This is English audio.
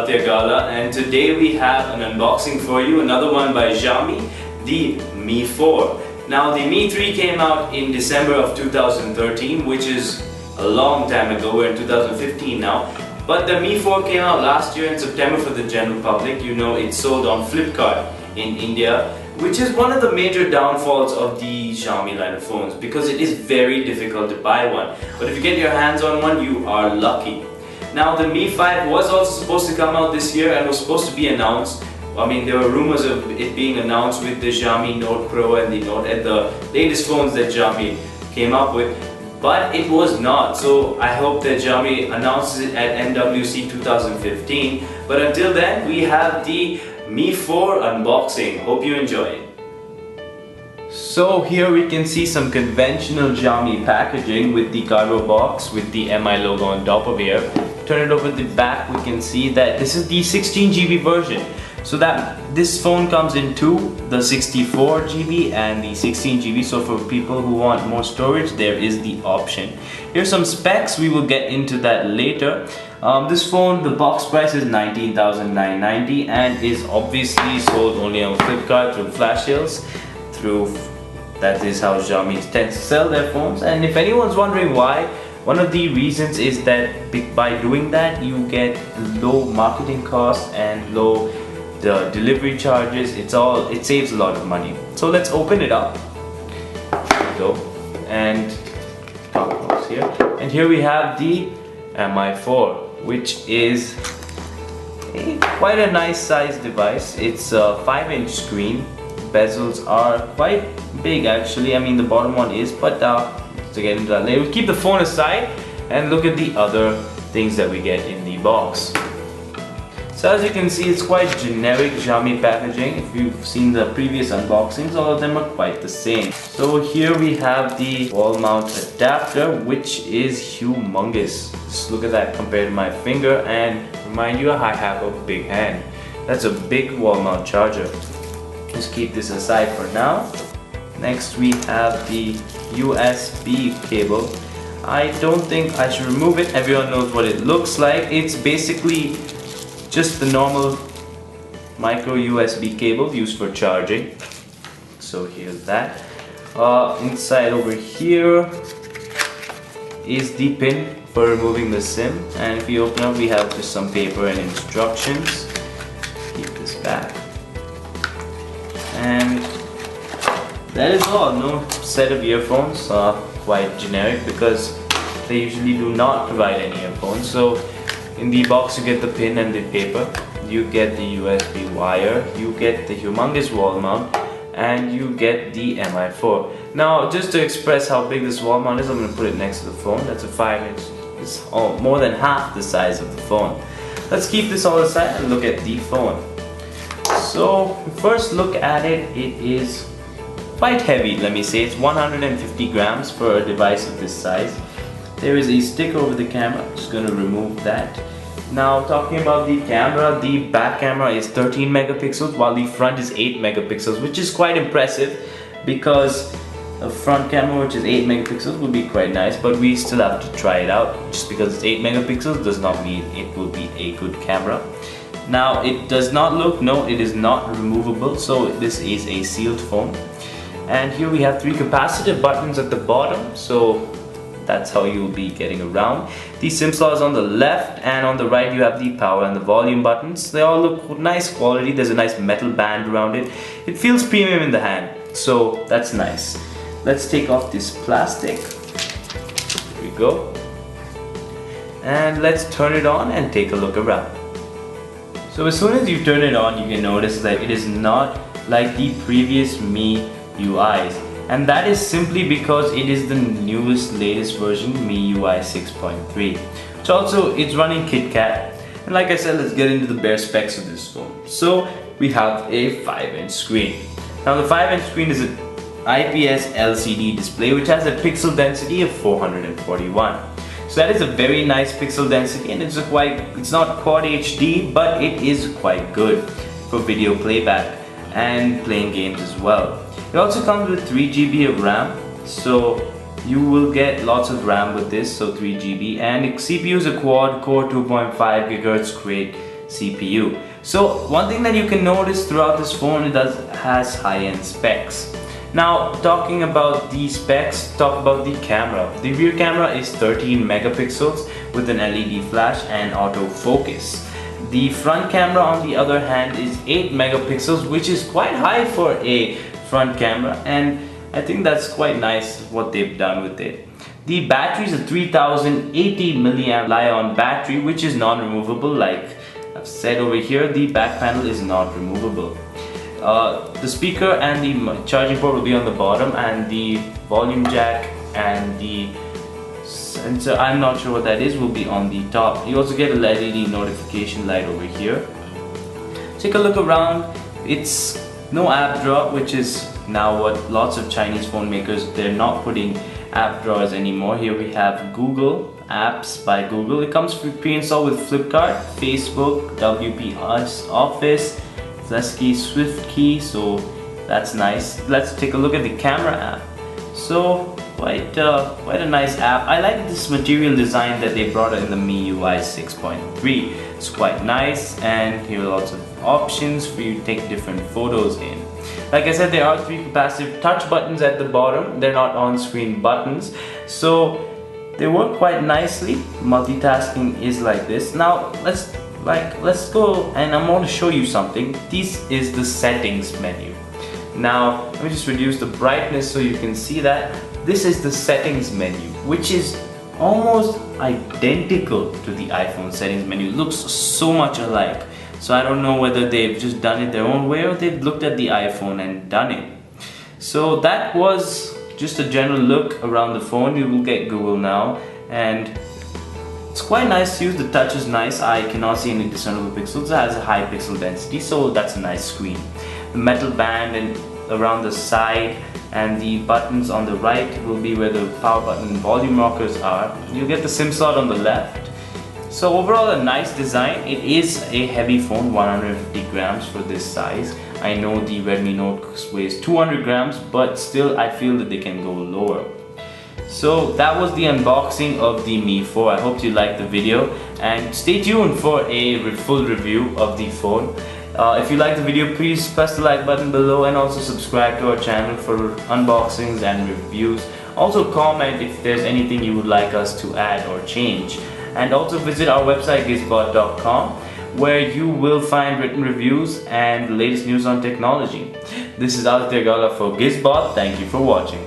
Birthday Gala, and today we have an unboxing for you, another one by Xiaomi, the Mi 4. Now the Mi 3 came out in December of 2013, which is a long time ago. We're in 2015 now. But the Mi 4 came out last year in September for the general public. You know, it's sold on Flipkart in India, which is one of the major downfalls of the Xiaomi line of phones, because it is very difficult to buy one. But if you get your hands on one, you are lucky. Now the Mi 5 was also supposed to come out this year and was supposed to be announced. I mean, there were rumors of it being announced with the Xiaomi Note Pro and the latest phones that Xiaomi came up with, but it was not. So I hope that Xiaomi announces it at MWC 2015. But until then, we have the Mi 4 unboxing. Hope you enjoy it. So here we can see some conventional Xiaomi packaging with the cardboard box with the Mi logo on top of here. Turn it over to the back, we can see that this is the 16GB version. So that this phone comes in two, the 64GB and the 16GB. So for people who want more storage, there is the option. Here's some specs, we will get into that later. This phone, the box price is 19,990 and is obviously sold only on Flipkart through flash sales. That is how Xiaomi tends to sell their phones. And if anyone's wondering why, one of the reasons is that by doing that you get low marketing costs and low the delivery charges. It saves a lot of money. So let's open it up. Here we go. And top box here. And here we have the Mi 4, which is quite a nice size device. It's a 5-inch screen. Bezels are quite big actually. I mean, the bottom one is, but to get into that later, we'll keep the phone aside and look at the other things that we get in the box. So as you can see, it's quite generic Xiaomi packaging. If you've seen the previous unboxings, all of them are quite the same. So here we have the wall mount adapter, which is humongous. Just look at that compared to my finger, and remind you, I have a big hand. That's a big wall mount charger. Just keep this aside for now. Next we have the USB cable. I don't think I should remove it. Everyone knows what it looks like. It's basically just the normal micro USB cable used for charging. So here's that. Inside over here is the pin for removing the SIM, and if you open up, we have just some paper and instructions. Keep this back. And that is all. No set of earphones. Quite generic because they usually do not provide any earphones. So in the box you get the pin and the paper, you get the USB wire, you get the humongous wall mount, and you get the Mi 4. Now just to express how big this wall mount is, I'm going to put it next to the phone. That's a 5-inch. It's more than half the size of the phone. Let's keep this all aside and look at the phone. So first look at it, it is quite heavy, let me say. It's 150 grams for a device of this size. There is a stick over the camera. I'm just going to remove that. Now talking about the camera, the back camera is 13 megapixels while the front is 8 megapixels, which is quite impressive because a front camera which is 8 megapixels would be quite nice, but we still have to try it out. Just because it's 8 megapixels does not mean it will be a good camera. Now it does not look, no, it is not removable, so this is a sealed phone. And here we have 3 capacitive buttons at the bottom, so that's how you'll be getting around. The SIM slot is on the left, and on the right you have the power and the volume buttons. They all look nice quality. There's a nice metal band around it. It feels premium in the hand, so that's nice. Let's take off this plastic. Here we go. And let's turn it on and take a look around. So as soon as you turn it on, you can notice that it is not like the previous Mi UIs, and that is simply because it is the newest, latest version, Mi UI 6.3. So also it's running KitKat, and like I said, let's get into the bare specs of this phone. So we have a 5-inch screen. Now the 5-inch screen is an IPS LCD display which has a pixel density of 441. So that is a very nice pixel density, and it's not Quad HD, but it is quite good for video playback and playing games as well. It also comes with 3GB of RAM, so you will get lots of RAM with this, so 3GB, and CPU is a quad core 2.5 GHz CPU. So one thing that you can notice throughout this phone, it has high-end specs. Now talking about the specs, talk about the camera. The rear camera is 13 megapixels with an LED flash and autofocus. The front camera on the other hand is 8 megapixels, which is quite high for a front camera, and I think that's quite nice what they've done with it. The battery is a 3080 milliamp Li-ion battery, which is non-removable. Like I've said over here, the back panel is not removable. The speaker and the charging port will be on the bottom, and the volume jack and the sensor, I'm not sure what that is, will be on the top. You also get a LED notification light over here. Take a look around. It's no app drawer, which is now what lots of Chinese phone makers, they're not putting app drawers anymore. Here we have Google Apps by Google. It comes pre-installed with Flipkart, Facebook, WP Office, Zesky, SwiftKey, so that's nice. Let's take a look at the camera app. So quite a nice app. I like this material design that they brought in the MIUI 6.3. It's quite nice, and here are lots of options for you to take different photos in. Like I said, there are 3 capacitive touch buttons at the bottom. They're not on-screen buttons, so they work quite nicely. Multitasking is like this. Now let's go, and I'm going to show you something. This is the settings menu. Now let me just reduce the brightness so you can see that. This is the settings menu, which is almost identical to the iPhone settings menu. It looks so much alike. So I don't know whether they've just done it their own way or they've looked at the iPhone and done it. So that was just a general look around the phone. You will get Google now, and it's quite nice to use. The touch is nice. I cannot see any discernible pixels. It has a high pixel density, so that's a nice screen. The metal band and around the side and the buttons on the right will be where the power button and volume rockers are. You get the SIM slot on the left. So overall, a nice design. It is a heavy phone, 150 grams for this size. I know the Redmi Note weighs 200 grams, but still I feel that they can go lower. So that was the unboxing of the Mi 4. I hope you liked the video, and stay tuned for a full review of the phone. If you liked the video, please press the like button below, and also subscribe to our channel for unboxings and reviews. Also comment if there's anything you would like us to add or change. And also visit our website GizBot.com, where you will find written reviews and the latest news on technology. This is Adreno for GizBot. Thank you for watching.